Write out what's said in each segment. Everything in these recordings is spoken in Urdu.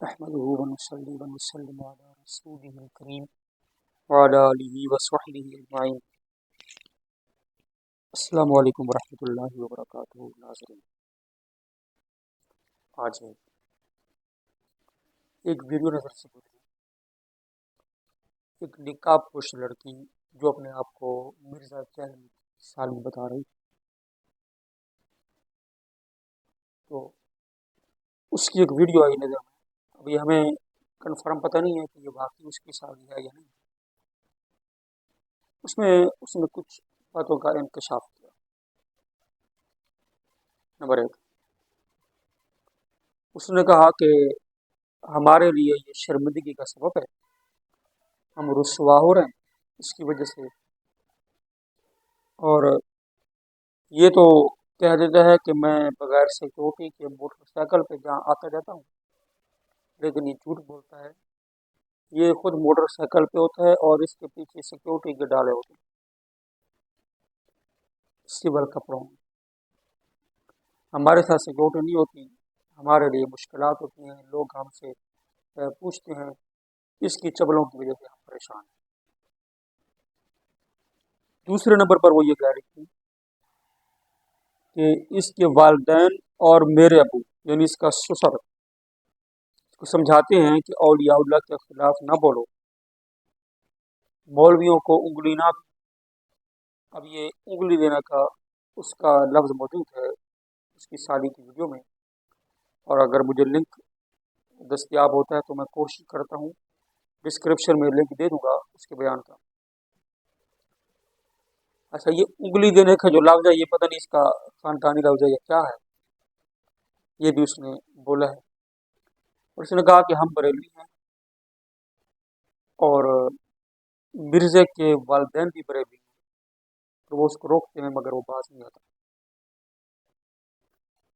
نحمده ونصلي ونسلم على رسوله الكريم وعلى آله وصحبه أجمعين. السلام علیکم ورحمۃ اللہ وبرکاتہ. ناظرین، آج ایک ویڈیو نظر سے گزری. ایک نقاب پوش لڑکی جو اپنے آپ کو مرزا جہل سالم بتا رہی، تو اس کی ایک ویڈیو آئی نظر میں. ابھی ہمیں کنفرم پتہ نہیں ہے کہ یہ واقعی اس کی سالی ہے یا نہیں. اس نے کچھ باتوں کا انکشاف کیا. نمبر ایک، اس نے کہا کہ ہمارے لیے یہ شرمندگی کا سبب ہے، ہم رسوا ہو رہے ہیں اس کی وجہ سے. اور یہ تو کہہ دیتا ہے کہ میں بغیر سیکورٹی کے موٹر سائیکل پہ جہاں آتا جاتا ہوں، لیکن یہ جھوٹ بولتا ہے. یہ خود موٹر سائیکل پہ ہوتا ہے اور اس کے پیچھے سیکورٹی کے ڈالے ہوتے ہیں سول کپڑوں میں. ہمارے ساتھ سیکورٹی نہیں ہوتی، ہمارے لیے مشکلات ہوتی ہیں، لوگ ہم سے پوچھتے ہیں، اس کی چبلوں کی وجہ سے ہم پریشان ہیں. دوسرے نمبر پر وہ یہ کہہ رہی تھی کہ اس کے والدین اور میرے ابو یعنی اس کا سسر کو سمجھاتے ہیں کہ اولیاء اللہ کے خلاف نہ بولو، مولویوں کو انگلی نہ دو. اب یہ انگلی دینے کا اس کا لفظ موجود ہے اس کی سالی کی ویڈیو میں، اور اگر مجھے لنک دستیاب ہوتا ہے تو میں کوشش کرتا ہوں ڈسکرپشن میں لنک دے دوں گا اس کے بیان کا. اچھا، یہ انگلی دینے کا جو لفظ ہے یہ پتہ نہیں اس کا خاندانی لفظ ہے یا کیا ہے، یہ بھی اس نے بولا ہے. اور اس نے کہا کہ ہم بریلوی ہیں اور مرزے کے والدین بھی بریلوی ہیں، تو وہ اس کو روکتے ہیں مگر وہ باز نہیں آتا.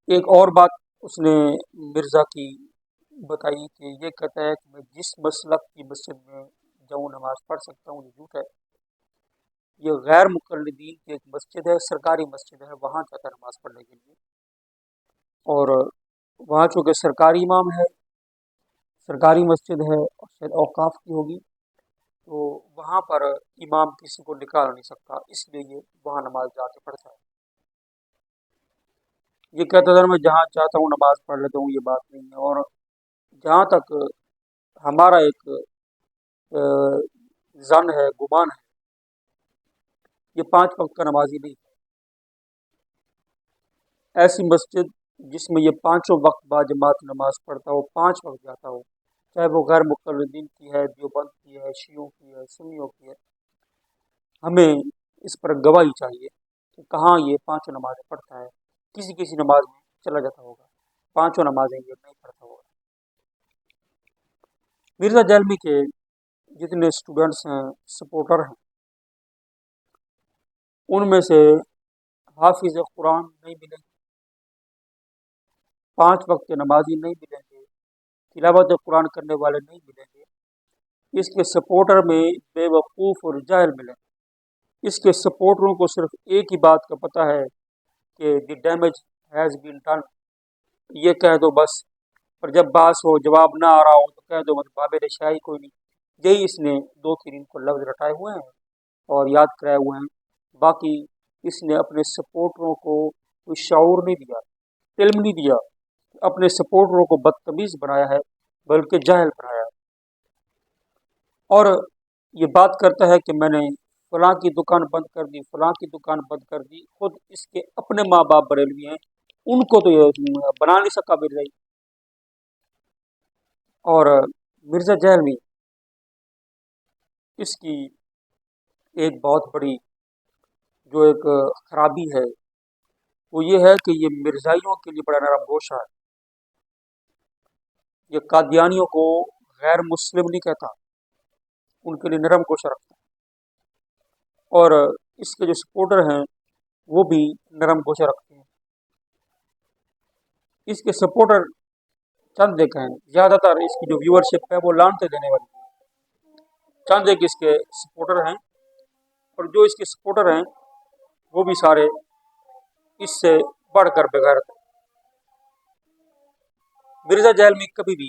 ایک اور بات اس نے مرزا کی بتائی کہ یہ کہتا ہے کہ میں جس مسلک کی مسجد میں جاؤں نماز پڑھ سکتا ہوں، یہ جھوٹ ہے. یہ غیر مقلدین کی ایک مسجد ہے، سرکاری مسجد ہے، وہاں جاتا ہے نماز پڑھنے کے لیے. اور وہاں چونکہ سرکاری امام ہے، سرکاری مسجد ہے اور شاید اوقاف کی ہوگی، تو وہاں پر امام کسی کو نکال نہیں سکتا، اس لیے یہ وہاں نماز جا کے پڑھتا ہے. یہ کہتا تھا میں جہاں چاہتا ہوں نماز پڑھ لیتا ہوں، یہ بات نہیں ہے. اور جہاں تک ہمارا ایک زن ہے، گمان ہے، یہ 5 وقت کا نمازی نہیں ہے. ایسی مسجد جس میں یہ 5 وقت با جماعت نماز پڑھتا ہو، 5 وقت جاتا ہو، چاہے وہ غیر مقلدین کی ہے، دیوبند کی ہے، شیعوں کی ہے، سنیوں کی ہے، ہمیں اس پر گواہی چاہیے کہ کہاں یہ 5 نمازیں پڑھتا ہے. کسی نماز میں چلا جاتا ہوگا، 5 نمازیں یہ نہیں پڑھتا ہوگا. مرزا جہلمی کے جتنے اسٹوڈنٹس ہیں، سپورٹر ہیں، ان میں سے حافظ قرآن نہیں ملیں گے، 5 وقت کے نمازی نہیں ملیں گے، تلاوت قرآن کرنے والے نہیں ملیں گے. اس کے سپورٹر میں بے وقوف اور جاہل ملیں گے. اس کے سپورٹروں کو صرف ایک ہی بات کا پتہ ہے کہ دی ڈیمیج ہیز بین ڈن، یہ کہہ دو بس. اور جب باس ہو، جواب نہ آ رہا ہو تو کہہ دو مت بابے شاہی کوئی نہیں. یہی اس نے 2-3 کو لفظ رٹائے ہوئے ہیں اور یاد کرائے ہوئے ہیں. باقی اس نے اپنے سپورٹروں کو کوئی شعور نہیں دیا، علم نہیں دیا، اپنے سپورٹروں کو بدتمیز بنایا ہے بلکہ جاہل بنایا ہے. اور یہ بات کرتا ہے کہ میں نے فلاں کی دکان بند کر دی، فلاں کی دکان بند کر دی. خود اس کے اپنے ماں باپ بریلوی ہیں، ان کو تو یہ بنا نہیں سکا مرزا. اور مرزا جہلمی اس کی ایک بہت بڑی جو ایک خرابی ہے وہ یہ ہے کہ یہ مرزائیوں کے لیے بڑا نرم گوشہ ہے. یہ قادیانیوں کو غیر مسلم نہیں کہتا، ان کے لیے نرم گوشہ رکھتا ہے. اور اس کے جو سپورٹر ہیں وہ بھی نرم گوشہ رکھتے ہیں. اس کے سپورٹر چند ایک ہیں، زیادہ تر اس کی جو ویورشپ ہے وہ لانتے دینے والی ہے. چند ایک اس کے سپورٹر ہیں، اور جو اس کے سپورٹر ہیں وہ بھی سارے اس سے بڑھ کر بغیرت ہیں. مرزا جہلمی کبھی بھی